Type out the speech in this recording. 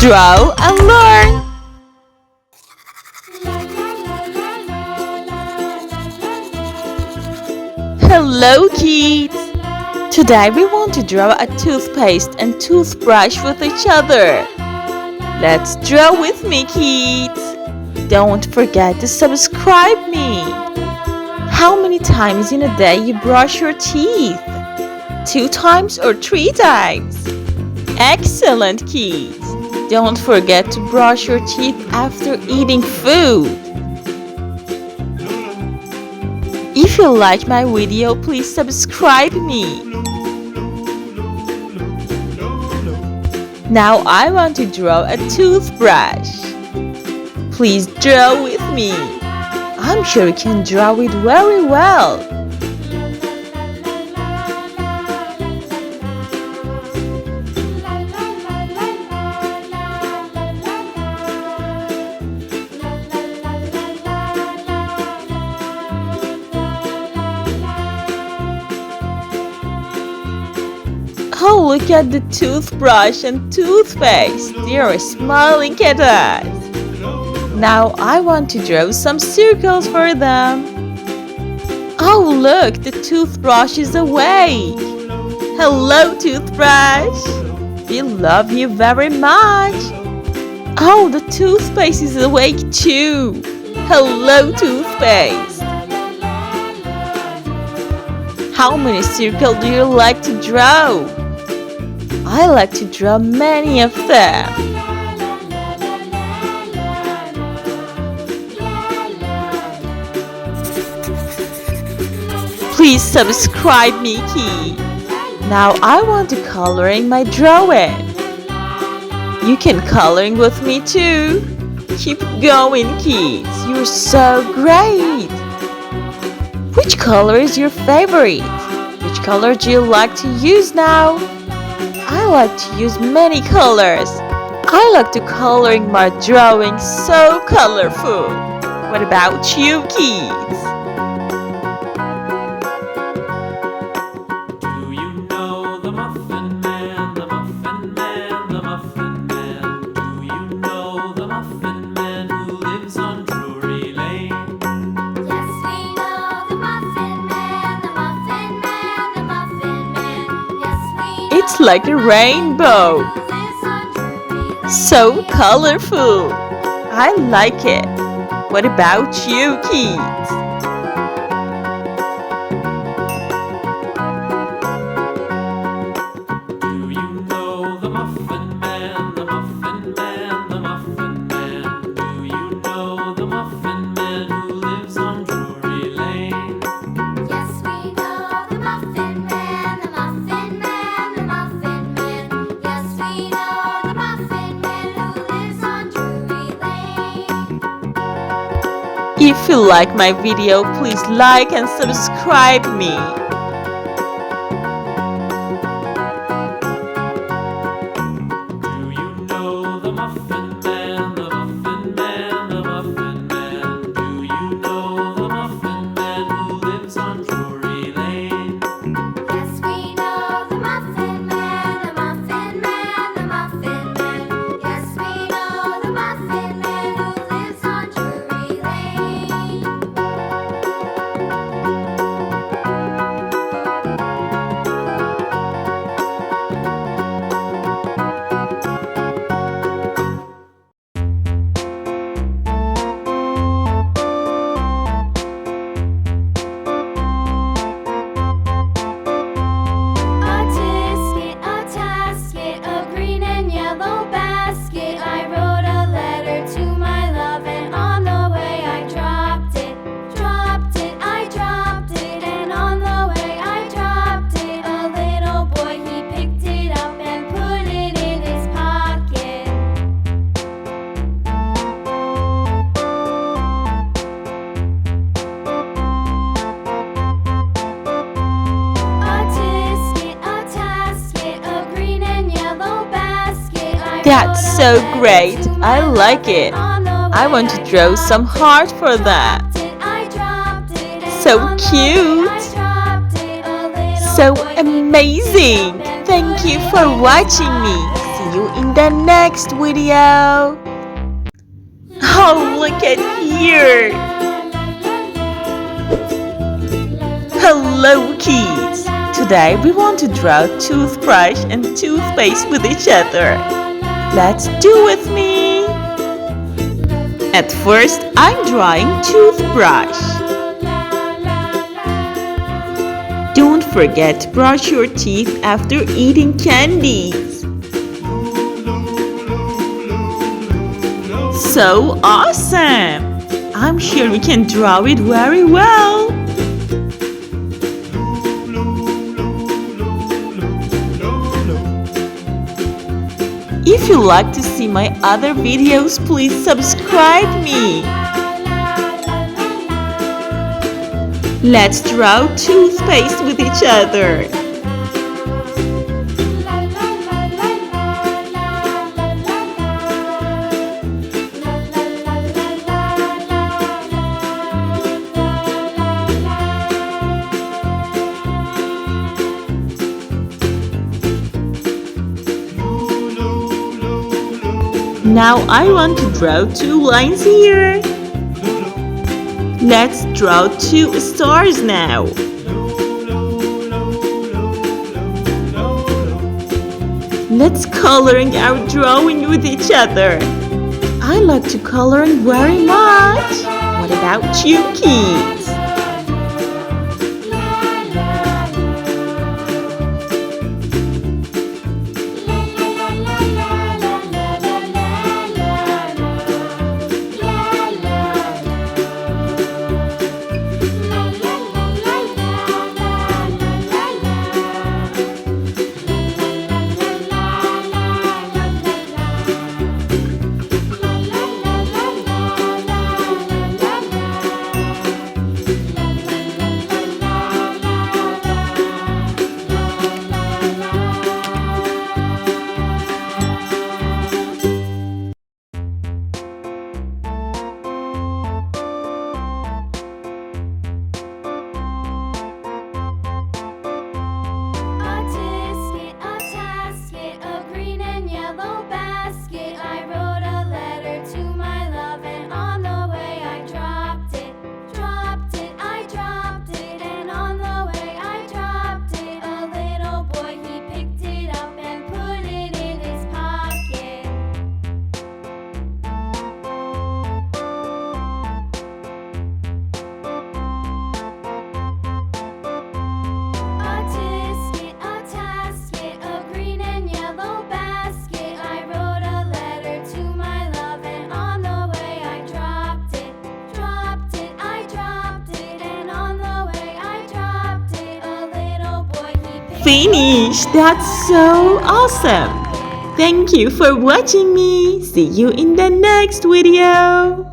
Draw and learn! Hello kids! Today we want to draw a toothpaste and toothbrush with each other. Let's draw with me, kids! Don't forget to subscribe me! How many times in a day you brush your teeth? 2 times or 3 times? Excellent, kids! Don't forget to brush your teeth after eating food. If you like my video, please subscribe me. Now I want to draw a toothbrush. Please draw with me. I'm sure you can draw it very well. Oh, look at the toothbrush and toothpaste. They are smiling at us. Now I want to draw some circles for them. Oh, look, the toothbrush is awake. Hello, toothbrush. We love you very much. Oh, the toothpaste is awake too. Hello, toothpaste. How many circles do you like to draw? I like to draw many of them. Please subscribe me, kids. Now I want to coloring my drawing. You can coloring with me too. Keep going, kids. You're so great. Which color is your favorite? Which color do you like to use now? I like to use many colors. I like to coloring my drawing so colorful. What about you, kids? Do you know the Muffin Man, the Muffin Man, the Muffin Man? Do you know the Muffin Man who lives on Drury Lane? Yes, we know the Muffin Man, the Muffin Man, the Muffin Man. Yes, we know. It's like a rainbow. So colorful. I like it. What about you, kids? Do you know the Muffin Man, the Muffin Man, the Muffin Man? Do you know the Muffin Man who lives on Drury Lane? Yes, we know the Muffin Man, the Muffin Man, the Muffin Man. Yes, we know the Muffin Man who lives on Drury Lane. If you like my video, please like and subscribe me. Do you know the Muffin Man, the Muffin Man, the Muffin Man? Do you know the Muffin Man who lives on Drury Lane? Yes, we know the Muffin Man, the Muffin Man, the Muffin Man. Yes, we know the Muffin Man who lives on Drury Lane. A tasket, a green and yellow basket. I wrote a letter to my love, and on the way I dropped it. I dropped it, and on the way I dropped it. A little boy, he picked it up and put it in his pocket. A tasket, a green and yellow basket. That's so great. I like it. I want to draw some heart for that. So cute. So amazing. Thank you for watching me. See See you in the next video. Oh, look at here. Hello, kids. Today we want to draw toothbrush and toothpaste with each other. Let's do with me. At first, I'm drawing toothbrush. Don't forget to brush your teeth after eating candies. So awesome! I'm sure we can draw it very well. If you like to see my other videos, please subscribe me. Let's draw toothpaste with each other. Now I want to draw 2 lines here. Let's draw 2 stars now. Let's coloring our drawing with each other. I like to coloring very much. What about you kids? Finished! That's so awesome! Thank you for watching me. See you in the next video.